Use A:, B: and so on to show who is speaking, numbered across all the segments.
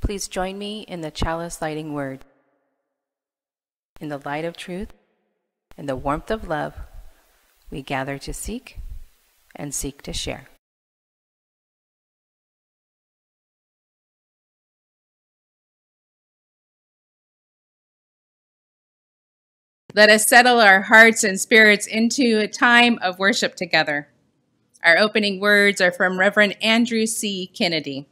A: Please join me in the chalice lighting word. In the light of truth, in the warmth of love, we gather to seek and seek to share.
B: Let us settle our hearts and spirits into a time of worship together. Our opening words are from Reverend Andrew C. Kennedy.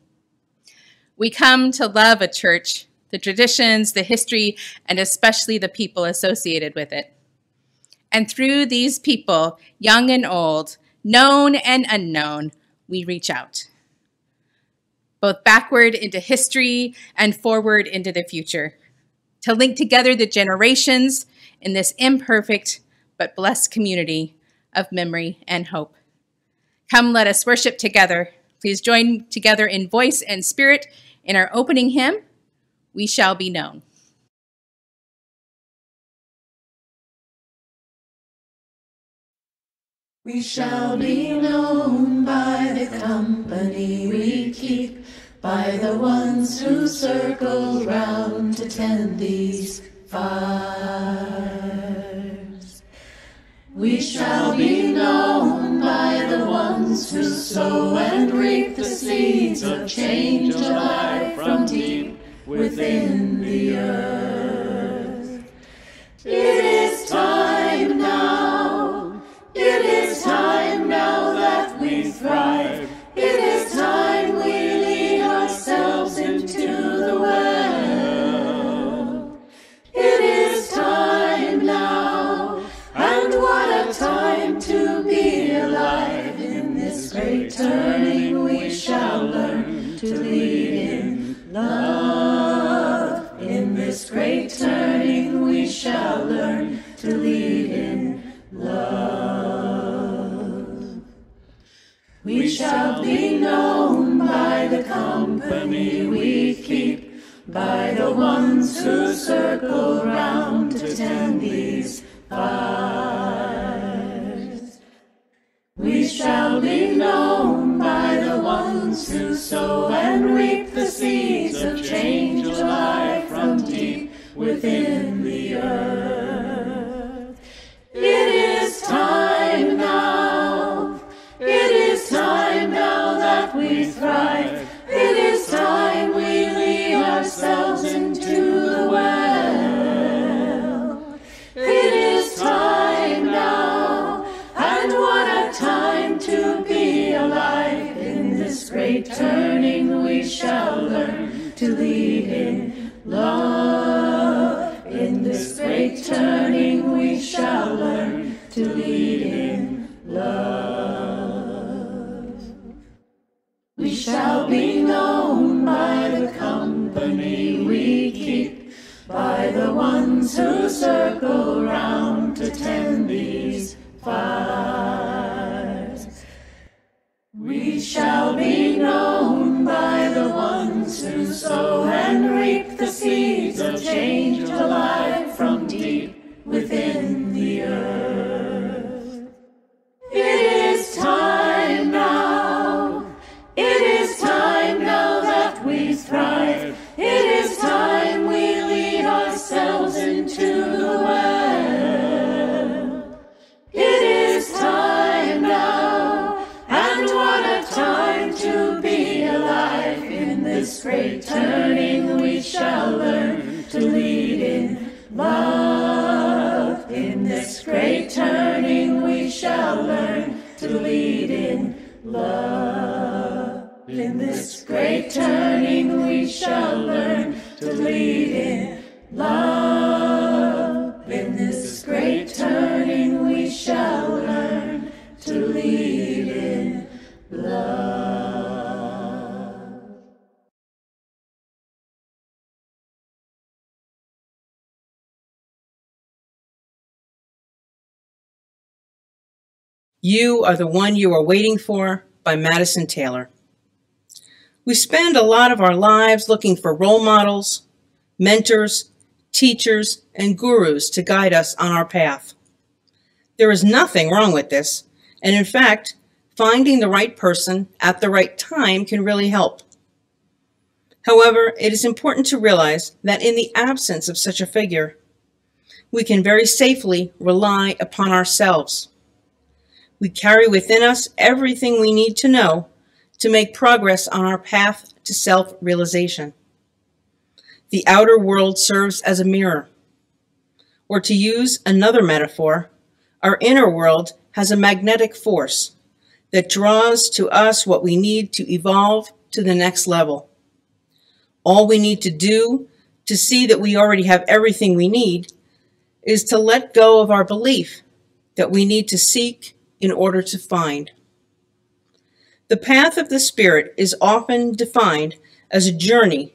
B: We come to love a church, the traditions, the history, and especially the people associated with it. And through these people, young and old, known and unknown, we reach out, both backward into history and forward into the future, to link together the generations in this imperfect but blessed community of memory and hope. Come, let us worship together. Please join together in voice and spirit in our opening hymn, We Shall Be Known.
C: We shall be known by the company we keep, by the ones who circle round to tend these fires. We shall be known by the ones who sow and reap the seeds of change alive from deep within the earth. It is time now. It is time now that we thrive. It is time we lead ourselves into the well. It is time now, and what a time to be alive. In this great turning we shall learn to lead in love. In this great turning we shall learn to lead in love. We shall be known by the company we keep, by the ones who circle round to tend these fires. We shall be known by the ones who sow and reap the seeds of change alive from deep within the earth. It is time now. It is time now that we thrive. It is time we lead ourselves into the well. It is time now, and what a time to be alive. In this great turning we shall learn to lead in love. In this great turning we shall learn to lead in love. We shall be known by the company we keep, by the ones who circle round to tend these fires. We shall be known by the ones who sow and reap the seeds of change alive from deep within the earth. It is time now. It is time now that we thrive. It is time we lead ourselves into the well. It is time now, and what a time to be alive. In this great turning we shall learn to lead in love. In this great turning we shall learn to lead in love. In this great turning we shall learn to lead in love. In this great turning we shall learn to lead in love.
D: You Are the One You Are Waiting For by Madison Taylor. We spend a lot of our lives looking for role models, mentors, teachers, and gurus to guide us on our path. There is nothing wrong with this, and in fact, finding the right person at the right time can really help. However, it is important to realize that in the absence of such a figure, we can very safely rely upon ourselves. We carry within us everything we need to know to make progress on our path to self-realization. The outer world serves as a mirror. Or to use another metaphor, our inner world has a magnetic force that draws to us what we need to evolve to the next level. All we need to do to see that we already have everything we need is to let go of our belief that we need to seek in order to find. The path of the Spirit is often defined as a journey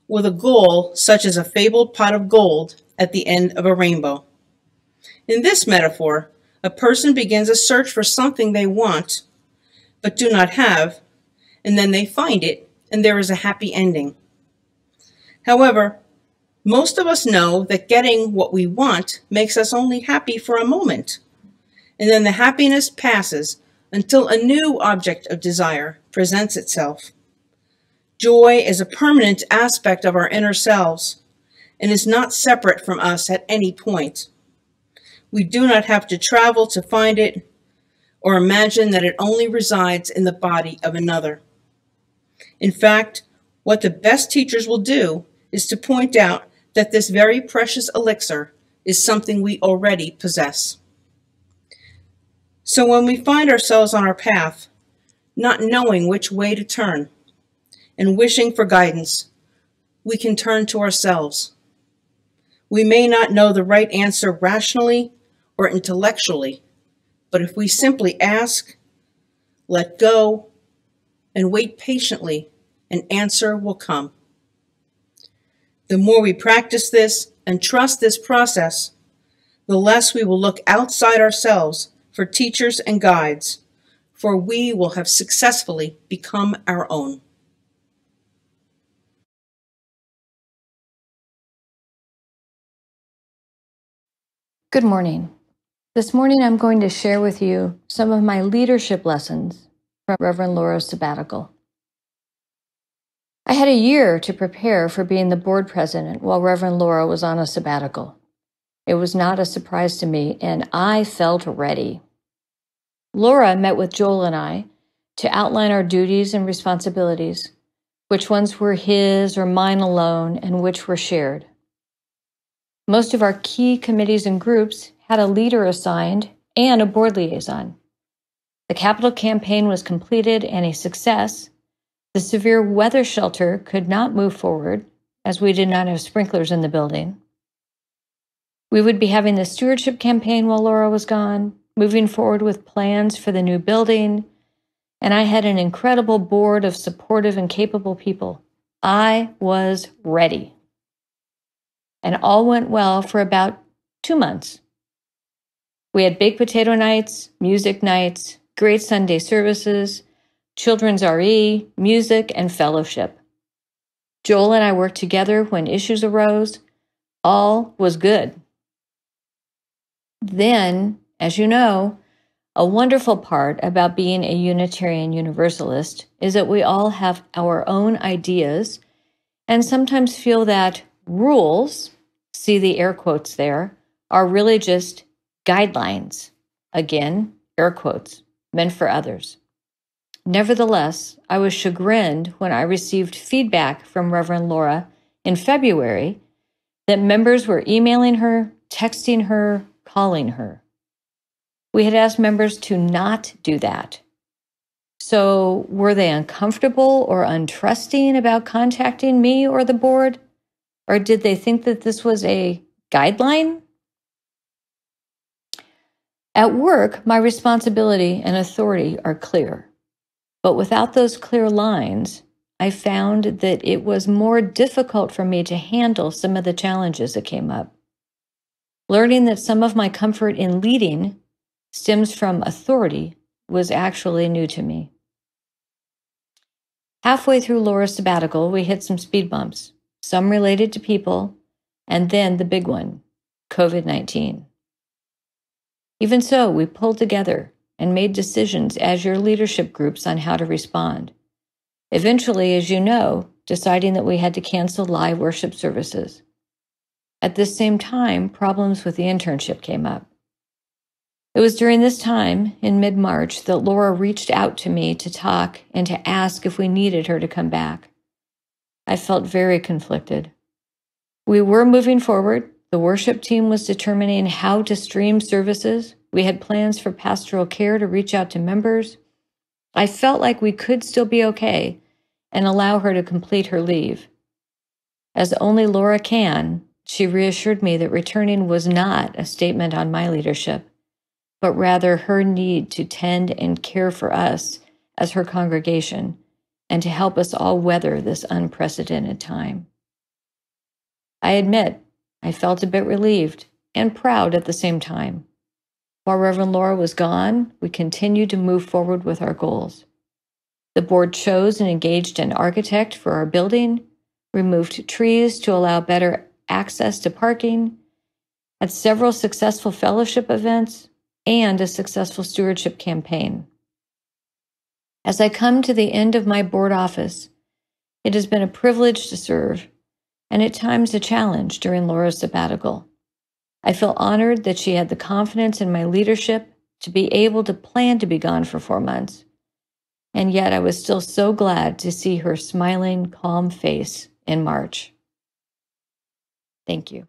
D: with a goal such as a fabled pot of gold at the end of a rainbow. In this metaphor, a person begins a search for something they want but do not have, and then they find it, and there is a happy ending. However, most of us know that getting what we want makes us only happy for a moment, and then the happiness passes until a new object of desire presents itself. Joy is a permanent aspect of our inner selves and is not separate from us at any point. We do not have to travel to find it or imagine that it only resides in the body of another. In fact, what the best teachers will do is to point out that this very precious elixir is something we already possess. So when we find ourselves on our path, not knowing which way to turn, and wishing for guidance, we can turn to ourselves. We may not know the right answer rationally or intellectually, but if we simply ask, let go, and wait patiently, an answer will come. The more we practice this and trust this process, the less we will look outside ourselves for teachers and guides, for we will have successfully become our own.
E: Good morning. This morning I'm going to share with you some of my leadership lessons from Reverend Laura's sabbatical. I had a year to prepare for being the board president while Reverend Laura was on a sabbatical. It was not a surprise to me, and I felt ready. Laura met with Joel and I to outline our duties and responsibilities, which ones were his or mine alone, and which were shared. Most of our key committees and groups had a leader assigned and a board liaison. The capital campaign was completed and a success. The severe weather shelter could not move forward, as we did not have sprinklers in the building. We would be having the stewardship campaign while Laura was gone, moving forward with plans for the new building, and I had an incredible board of supportive and capable people. I was ready. And all went well for about 2 months. We had baked potato nights, music nights, great Sunday services, children's RE, music, and fellowship. Joel and I worked together when issues arose. All was good. Then, as you know, a wonderful part about being a Unitarian Universalist is that we all have our own ideas and sometimes feel that rules, see the air quotes there, are really just guidelines. Again, air quotes, meant for others. Nevertheless, I was chagrined when I received feedback from Reverend Laura in February that members were emailing her, texting her, calling her. We had asked members to not do that. So were they uncomfortable or untrusting about contacting me or the board? Or did they think that this was a guideline? At work, my responsibility and authority are clear. But without those clear lines, I found that it was more difficult for me to handle some of the challenges that came up. Learning that some of my comfort in leading stems from authority was actually new to me. Halfway through Laura's sabbatical, we hit some speed bumps, some related to people, and then the big one, COVID-19. Even so, we pulled together and made decisions as your leadership groups on how to respond. Eventually, as you know, deciding that we had to cancel live worship services. At this same time, problems with the internship came up. It was during this time, in mid-March, that Laura reached out to me to talk and to ask if we needed her to come back. I felt very conflicted. We were moving forward. The worship team was determining how to stream services. We had plans for pastoral care to reach out to members. I felt like we could still be okay and allow her to complete her leave. As only Laura can, she reassured me that returning was not a statement on my leadership, but rather her need to tend and care for us as her congregation and to help us all weather this unprecedented time. I admit, I felt a bit relieved and proud at the same time. While Reverend Laura was gone, we continued to move forward with our goals. The board chose and engaged an architect for our building, removed trees to allow better access to parking, had several successful fellowship events, and a successful stewardship campaign. As I come to the end of my board office, it has been a privilege to serve, and at times a challenge during Laura's sabbatical. I feel honored that she had the confidence in my leadership to be able to plan to be gone for 4 months, and yet I was still so glad to see her smiling, calm face in March. Thank you.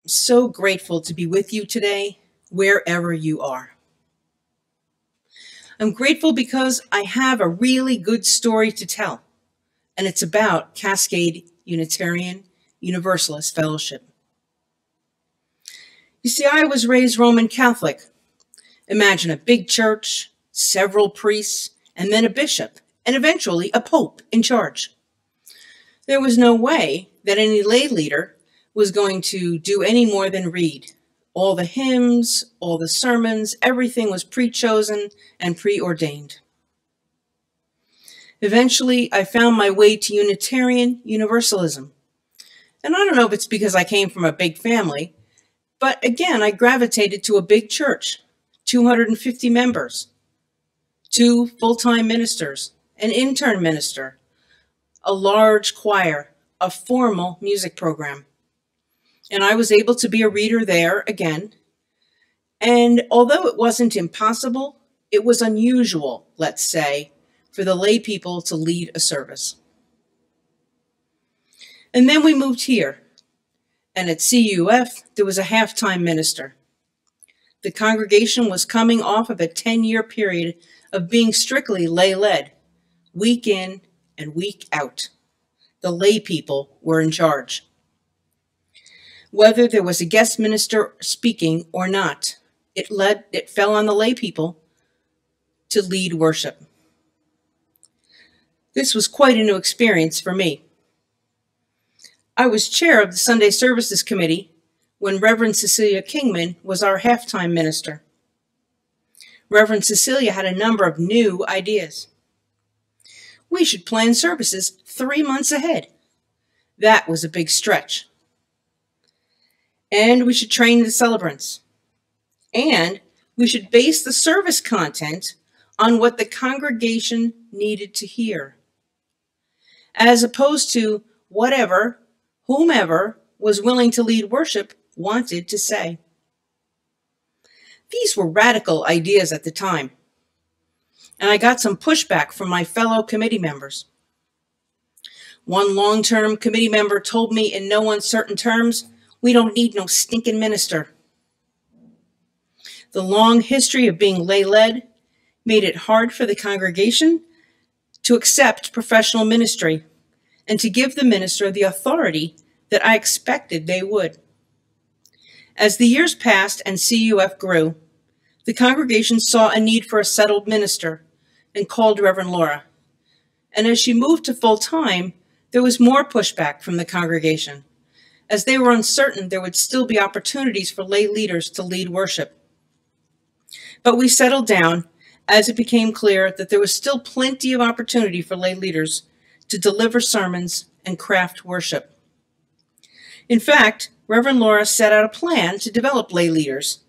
D: I'm so grateful to be with you today, wherever you are. I'm grateful because I have a really good story to tell, and it's about Cascade Unitarian Universalist Fellowship. You see, I was raised Roman Catholic. Imagine a big church, several priests, and then a bishop, and eventually a pope in charge. There was no way that any lay leader was going to do any more than read. All the hymns, all the sermons, everything was pre-chosen and preordained. Eventually, I found my way to Unitarian Universalism. And I don't know if it's because I came from a big family, but again, I gravitated to a big church, 250 members, 2 full-time ministers, an intern minister, a large choir, a formal music program. And I was able to be a reader there again. And although it wasn't impossible, it was unusual, let's say, for the lay people to lead a service. And then we moved here. And at CUF, there was a half-time minister. The congregation was coming off of a 10-year period of being strictly lay-led, week in and week out. The lay people were in charge. Whether there was a guest minister speaking or not, it fell on the lay people to lead worship. This was quite a new experience for me. I was chair of the Sunday Services Committee when Reverend Cecilia Kingman was our halftime minister. Reverend Cecilia had a number of new ideas. We should plan services 3 months ahead. That was a big stretch. And we should train the celebrants. And we should base the service content on what the congregation needed to hear, as opposed to whatever, whomever was willing to lead worship wanted to say. These were radical ideas at the time, and I got some pushback from my fellow committee members. One long-term committee member told me in no uncertain terms, "We don't need no stinking minister." The long history of being lay-led made it hard for the congregation to accept professional ministry and to give the minister the authority that I expected they would. As the years passed and CUF grew, the congregation saw a need for a settled minister and called Reverend Laura. And as she moved to full-time, there was more pushback from the congregation, as they were uncertain there would still be opportunities for lay leaders to lead worship. But we settled down as it became clear that there was still plenty of opportunity for lay leaders to deliver sermons and craft worship. In fact, Reverend Laura set out a plan to develop lay leaders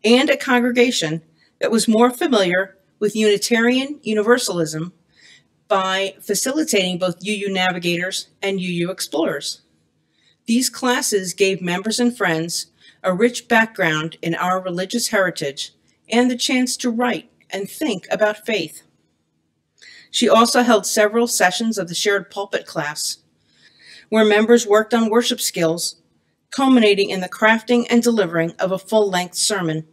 D: and a congregation that was more familiar with Unitarian Universalism by facilitating both UU Navigators and UU Explorers. These classes gave members and friends a rich background in our religious heritage and the chance to write and think about faith. She also held several sessions of the Shared Pulpit class, where members worked on worship skills, culminating in the crafting and delivering of a full-length sermon.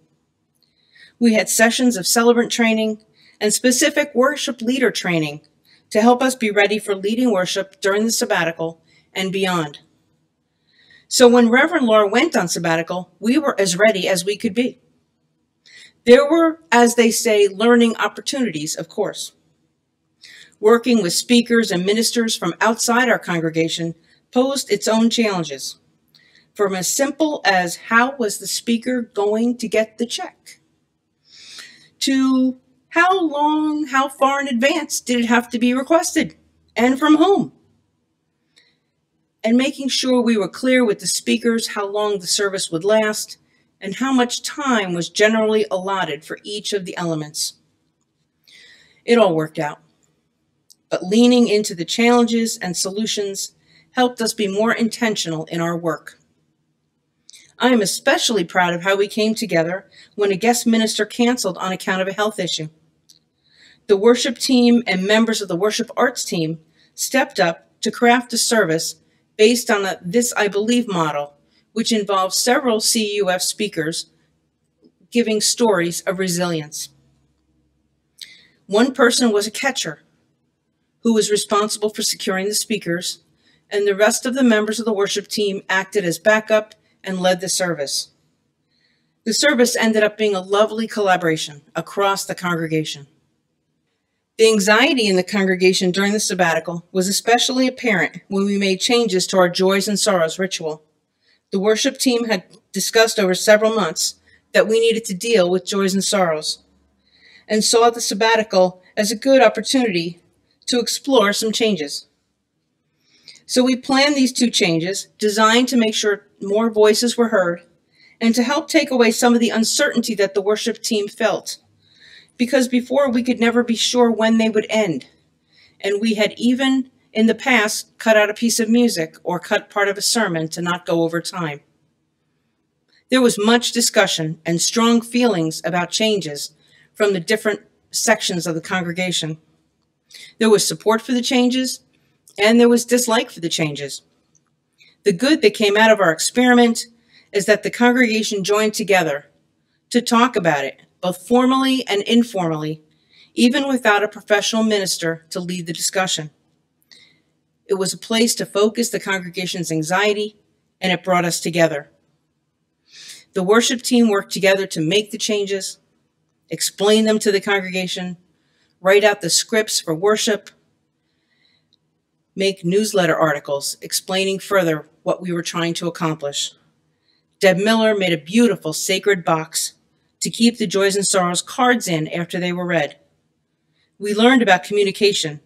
D: We had sessions of celebrant training and specific worship leader training to help us be ready for leading worship during the sabbatical and beyond. So when Reverend Laura went on sabbatical, we were as ready as we could be. There were, as they say, learning opportunities, of course. Working with speakers and ministers from outside our congregation posed its own challenges, from as simple as how was the speaker going to get the check, to how long, how far in advance did it have to be requested, and from whom? And making sure we were clear with the speakers how long the service would last and how much time was generally allotted for each of the elements. It all worked out, but leaning into the challenges and solutions helped us be more intentional in our work. I am especially proud of how we came together when a guest minister canceled on account of a health issue. The worship team and members of the worship arts team stepped up to craft a service based on This I Believe model, which involves several CUF speakers giving stories of resilience. One person was a catcher who was responsible for securing the speakers, and the rest of the members of the worship team acted as backup and led the service. The service ended up being a lovely collaboration across the congregation. The anxiety in the congregation during the sabbatical was especially apparent when we made changes to our Joys and Sorrows ritual. The worship team had discussed over several months that we needed to deal with joys and sorrows, and saw the sabbatical as a good opportunity to explore some changes. So we planned these 2 changes, designed to make sure more voices were heard and to help take away some of the uncertainty that the worship team felt. Because before, we could never be sure when they would end, and we had even in the past cut out a piece of music or cut part of a sermon to not go over time. There was much discussion and strong feelings about changes from the different sections of the congregation. There was support for the changes, and there was dislike for the changes. The good that came out of our experiment is that the congregation joined together to talk about it, both formally and informally, even without a professional minister to lead the discussion. It was a place to focus the congregation's anxiety, and it brought us together. The worship team worked together to make the changes, explain them to the congregation, write out the scripts for worship, make newsletter articles explaining further what we were trying to accomplish. Deb Miller made a beautiful sacred box to keep the Joys and Sorrows cards in after they were read. We learned about communication,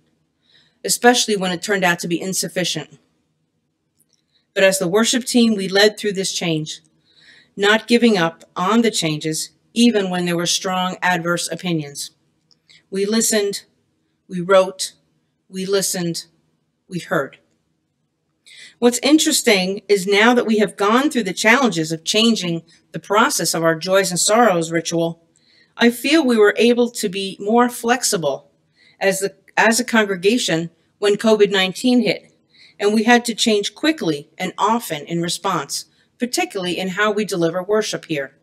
D: especially when it turned out to be insufficient. But as the worship team, we led through this change, not giving up on the changes, even when there were strong adverse opinions. We listened, we wrote, we listened, we heard. What's interesting is now that we have gone through the challenges of changing the process of our Joys and Sorrows ritual, I feel we were able to be more flexible as a congregation when COVID-19 hit, and we had to change quickly and often in response, particularly in how we deliver worship here.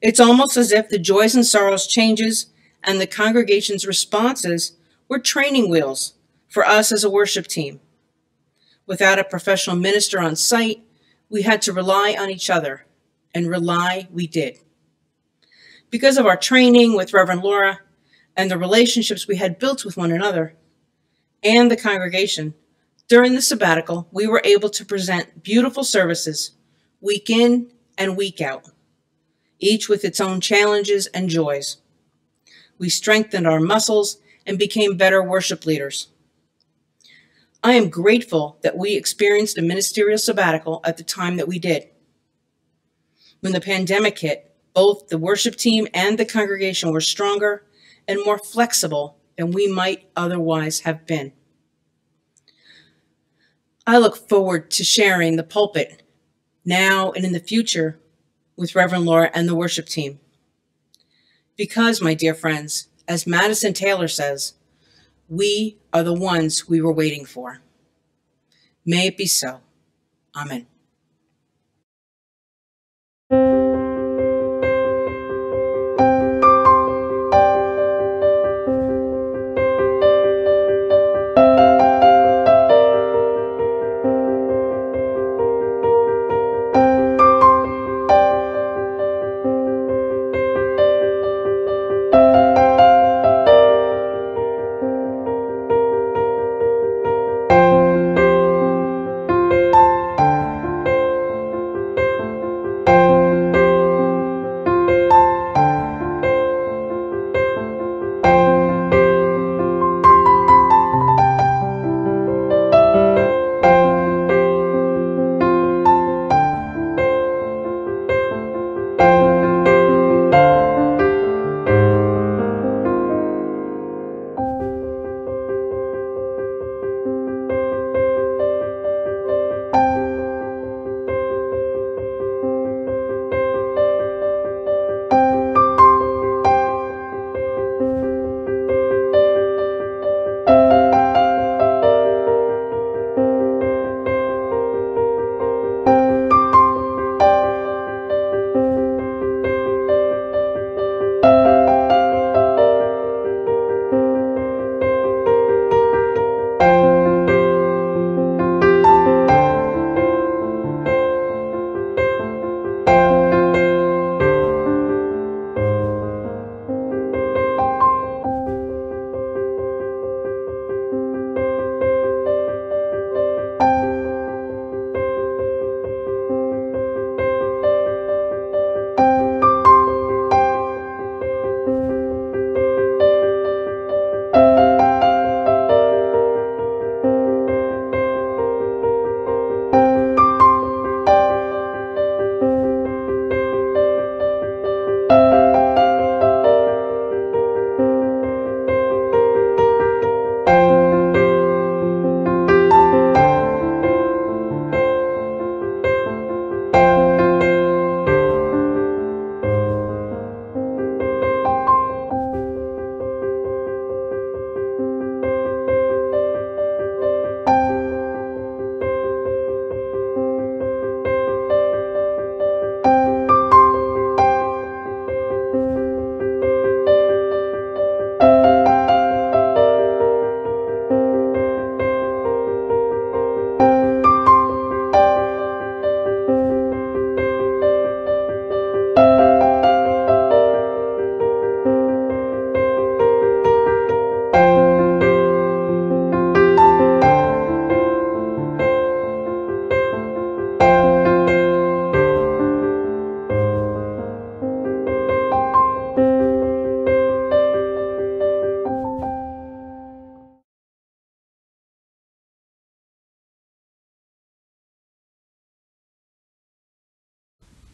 D: It's almost as if the Joys and Sorrows changes and the congregation's responses were training wheels for us as a worship team. Without a professional minister on site, we had to rely on each other, and rely we did. Because of our training with Reverend Laura and the relationships we had built with one another and the congregation, during the sabbatical, we were able to present beautiful services week in and week out, each with its own challenges and joys. We strengthened our muscles and became better worship leaders. I am grateful that we experienced a ministerial sabbatical at the time that we did. When the pandemic hit, both the worship team and the congregation were stronger and more flexible than we might otherwise have been. I look forward to sharing the pulpit now and in the future with Reverend Laura and the worship team. Because, my dear friends, as Madison Taylor says, we are the ones we were waiting for. May it be so. Amen.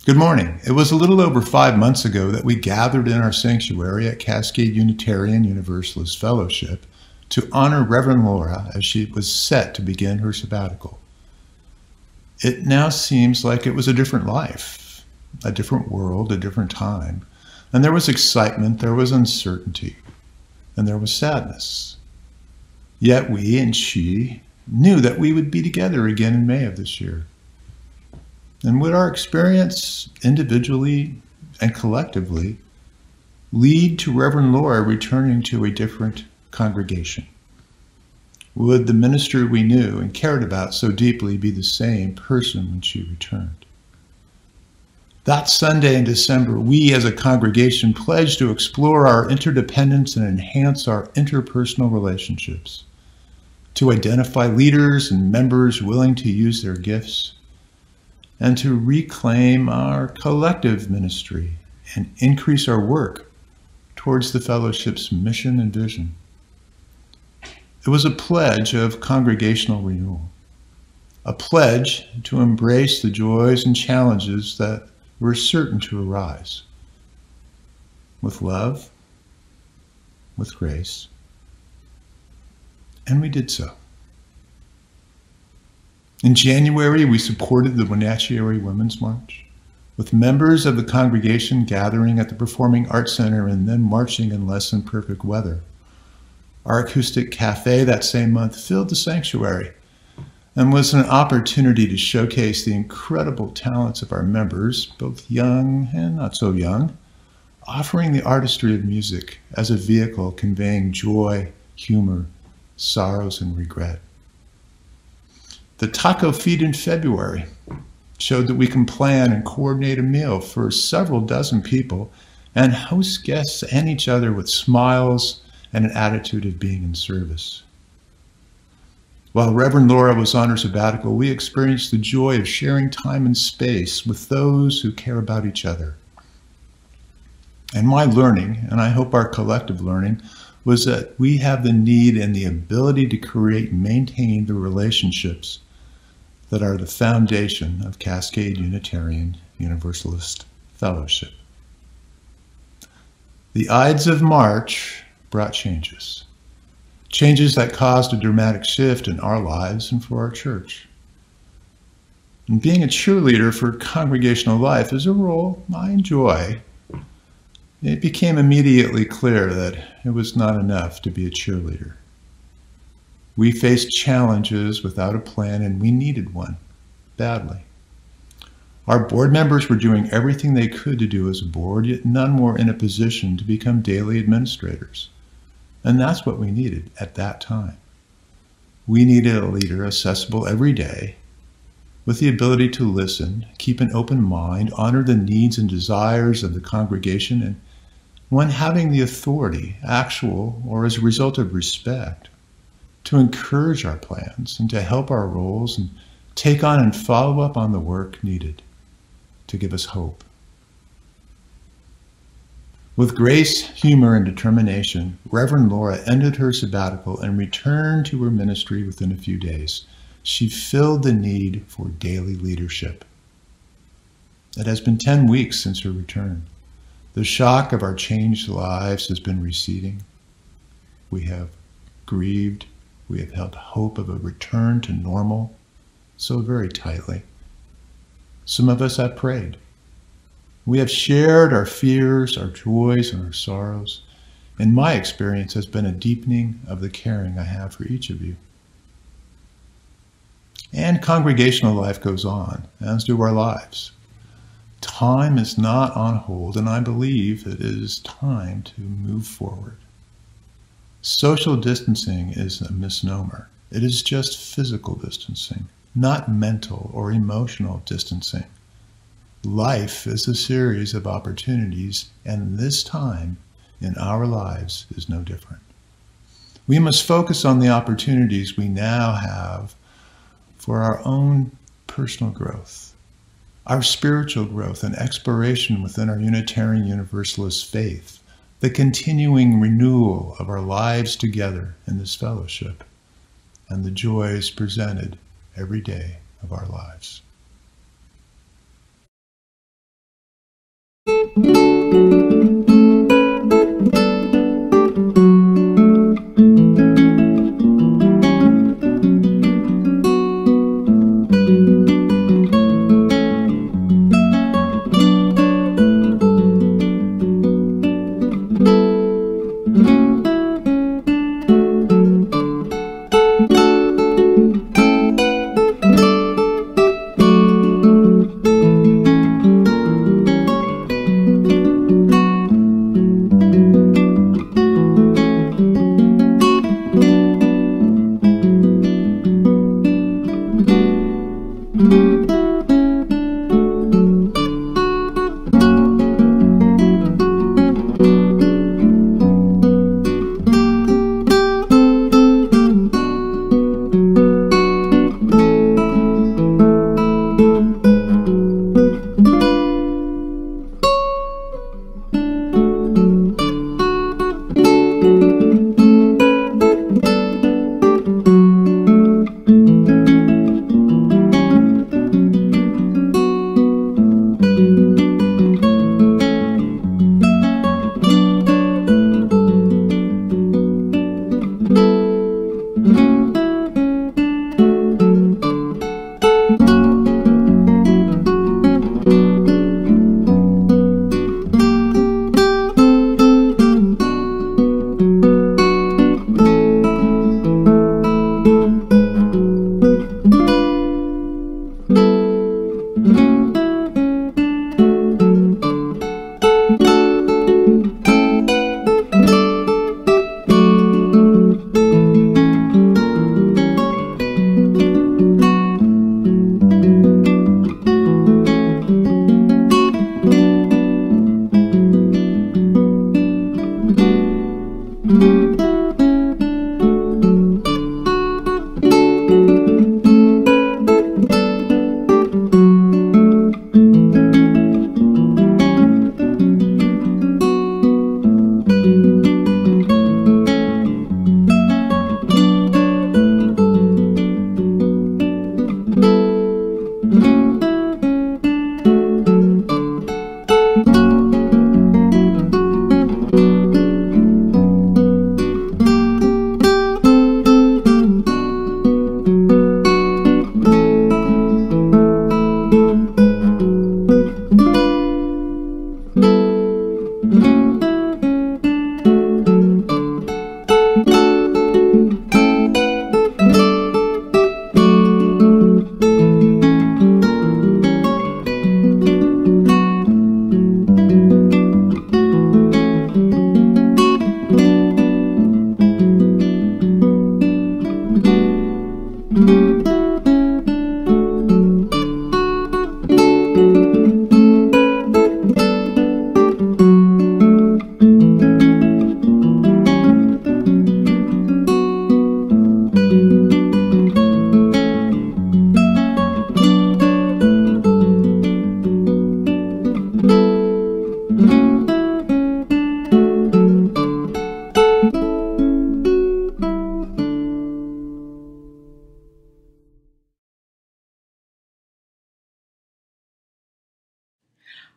F: Good morning. It was a little over 5 months ago that we gathered in our sanctuary at Cascade Unitarian Universalist Fellowship to honor Reverend Laura as she was set to begin her sabbatical. It now seems like it was a different life, a different world, a different time. And there was excitement, there was uncertainty, and there was sadness. Yet we and she knew that we would be together again in May of this year. And would our experience, individually and collectively, lead to Reverend Laura returning to a different congregation? Would the minister we knew and cared about so deeply be the same person when she returned? That Sunday in December, we as a congregation pledged to explore our interdependence and enhance our interpersonal relationships, to identify leaders and members willing to use their gifts, and to reclaim our collective ministry and increase our work towards the fellowship's mission and vision. It was a pledge of congregational renewal, a pledge to embrace the joys and challenges that were certain to arise, with love, with grace, and we did so. In January, we supported the Wenatchee Women's March, with members of the congregation gathering at the Performing Arts Center and then marching in less than perfect weather. Our acoustic cafe that same month filled the sanctuary and was an opportunity to showcase the incredible talents of our members, both young and not so young, offering the artistry of music as a vehicle conveying joy, humor, sorrows, and regret. The taco feed in February showed that we can plan and coordinate a meal for several dozen people and host guests and each other with smiles and an attitude of being in service. While Reverend Laura was on her sabbatical, we experienced the joy of sharing time and space with those who care about each other. And my learning, and I hope our collective learning, was that we have the need and the ability to create and maintain the relationships that are the foundation of Cascade Unitarian Universalist Fellowship. The Ides of March brought changes. Changes that caused a dramatic shift in our lives and for our church. And being a cheerleader for congregational life is a role I enjoy. It became immediately clear that it was not enough to be a cheerleader. We faced challenges without a plan, and we needed one badly. Our board members were doing everything they could to do as a board, yet none were in a position to become daily administrators. And that's what we needed at that time. We needed a leader accessible every day, with the ability to listen, keep an open mind, honor the needs and desires of the congregation, and one having the authority, actual or as a result of respect, to encourage our plans and to help our roles and take on and follow up on the work needed to give us hope. With grace, humor, and determination, Reverend Laura ended her sabbatical and returned to her ministry within a few days. She filled the need for daily leadership. It has been 10 weeks since her return. The shock of our changed lives has been receding. We have grieved. We have held hope of a return to normal so very tightly. Some of us have prayed. We have shared our fears, our joys, and our sorrows. And my experience has been a deepening of the caring I have for each of you. And congregational life goes on, as do our lives. Time is not on hold, and I believe it is time to move forward. Social distancing is a misnomer. It is just physical distancing, not mental or emotional distancing. Life is a series of opportunities, and this time in our lives is no different. We must focus on the opportunities we now have for our own personal growth, our spiritual growth and exploration within our Unitarian Universalist faith, the continuing renewal of our lives together in this fellowship, and the joys presented every day of our lives.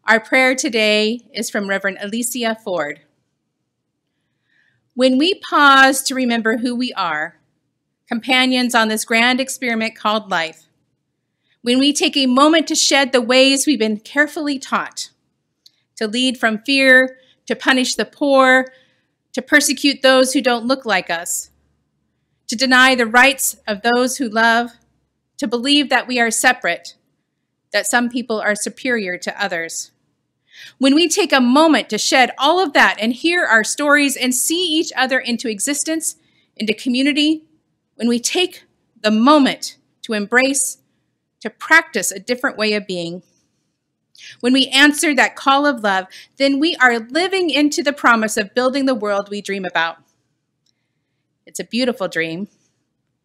B: Our prayer today is from Reverend Alicia Ford. When we pause to remember who we are, companions on this grand experiment called life, when we take a moment to shed the ways we've been carefully taught, to lead from fear, to punish the poor, to persecute those who don't look like us, to deny the rights of those who love, to believe that we are separate, that some people are superior to others. When we take a moment to shed all of that and hear our stories and see each other into existence, into community, when we take the moment to embrace, to practice a different way of being, when we answer that call of love, then we are living into the promise of building the world we dream about. It's a beautiful dream,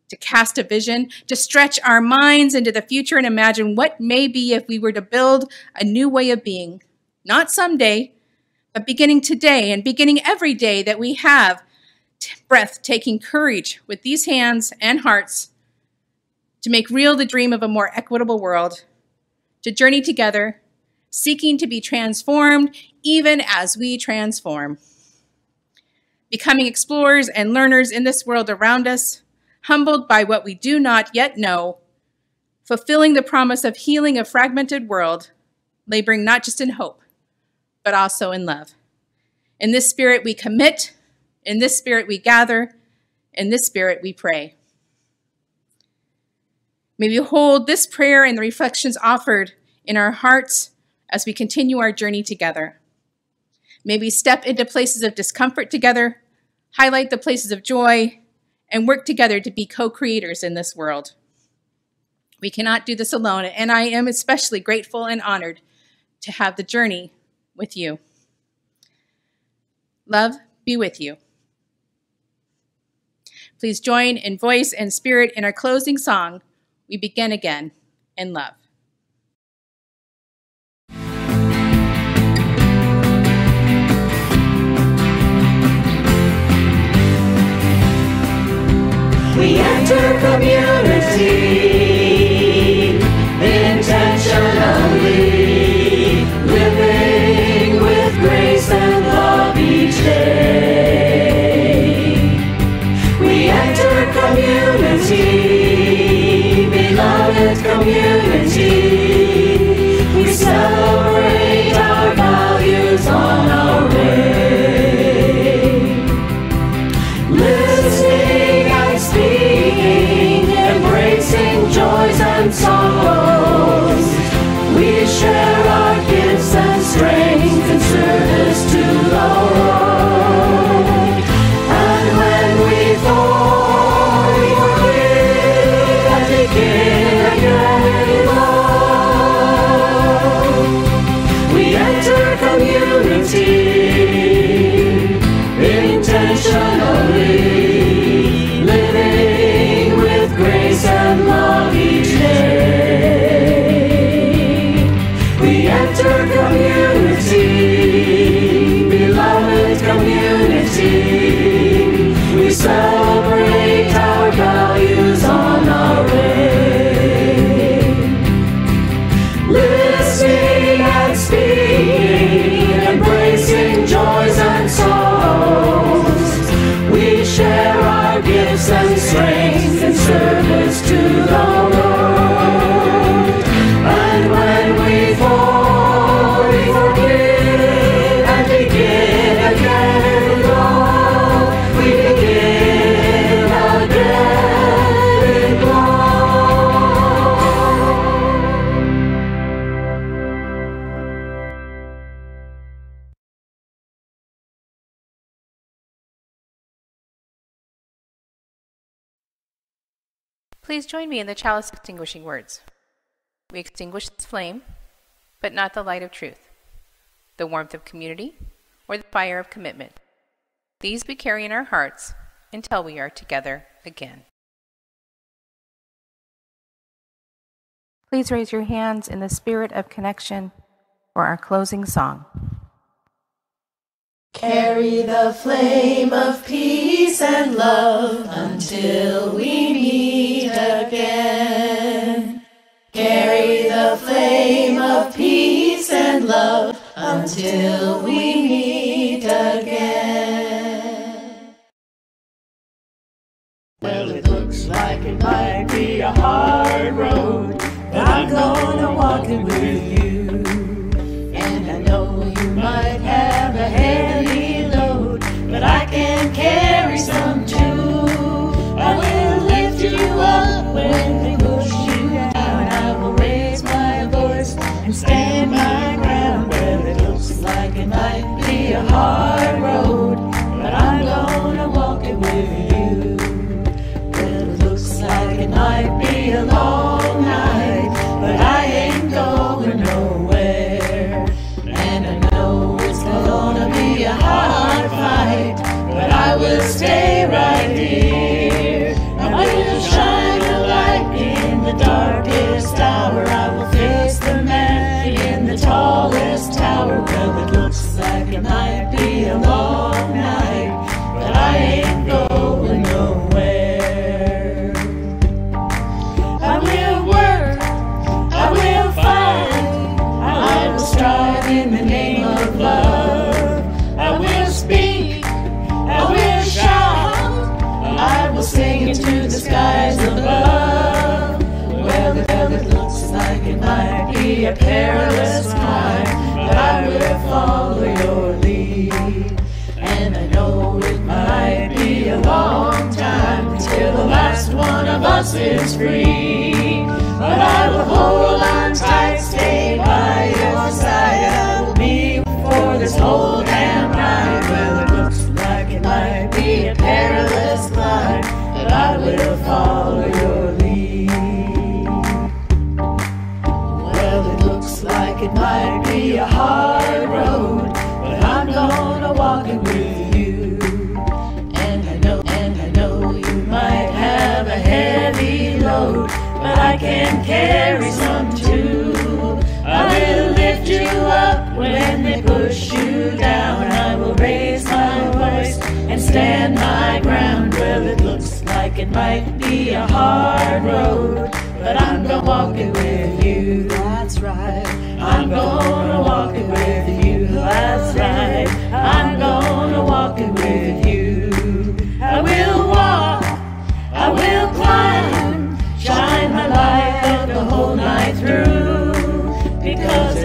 B: to cast a vision, to stretch our minds into the future and imagine what may be if we were to build a new way of being. Not someday, but beginning today and beginning every day that we have breathtaking courage with these hands and hearts to make real the dream of a more equitable world, to journey together, seeking to be transformed even as we transform. Becoming explorers and learners in this world around us, humbled by what we do not yet know, fulfilling the promise of healing a fragmented world, laboring not just in hope, but also in love. In this spirit we commit, in this spirit we gather, in this spirit we pray. May we hold this prayer and the reflections offered in our hearts as we continue our journey together. May we step into places of discomfort together, highlight the places of joy, and work together to be co-creators in this world. We cannot do this alone, and I am especially grateful and honored to have the journey with you. Love be with you. Please join in voice and spirit in our closing song, We Begin Again in Love.
C: We enter community intentionally, living with grace and love each day. We enter community, beloved community. We celebrate our values on our way. Listening and speaking, embracing joys and sorrows. We share our gifts and strength in service to the world. And when we fall, we forgive and begin again in love. We enter community intentionally, living with grace and love each day. We enter community, beloved community. We celebrate our values on our way. Listening and speaking, embracing joys and sorrows. We share our gifts and strength in service to the world. And when we fall, we forgive and begin again in love. We begin again in love.
A: Please join me in the chalice extinguishing words. We extinguish this flame, but not the light of truth, the warmth of community, or the fire of commitment. These we carry in our hearts until we are together again. Please raise your hands in the spirit of connection for our closing song.
C: Carry the flame of peace and love until we meet again. Carry the flame of peace and love until we meet again. Well, it looks like it might be a hard road, but I'm gonna walk it with you. And I know you might have a heavy load, but I can carry some too. I will lift you up when they push you down. I will raise my voice and stand my ground. Well, it looks like it might be a hard road, but I'm gonna walk it with you. Well, it looks like it might be a long night, but I ain't going nowhere. And I know it's gonna be a hard fight, but I will stay right here. I will shine a light in the darkest hour. I will face the man in the tallest tower. Well, it looks like it might be a long night, but I ain't going nowhere. I will work, I will fight, I will strive in the name of love. I will speak, I will shout, I will sing into the skies above. Well, it looks like it might be a perilous climb, but I will follow your lead. And I know it might be a long time till the last one of us is free. But I will hold on tight, stay by your side. I will be for this whole damn ride. Well, it looks like it might be a perilous climb, but I will follow your lead. Well, it looks like it might be a hard road, but I'm gonna walk it with you. And I know you might have a heavy load, but I can carry some too. I will lift you up when they push you down. I will raise my voice and stand my ground. Well, it looks like it might be a hard road, but I'm gonna walk it with you. That's right. I'm gonna walk it with you. That's right. I'm gonna walk it with you. I will walk, I will climb, shine my light the whole night through, because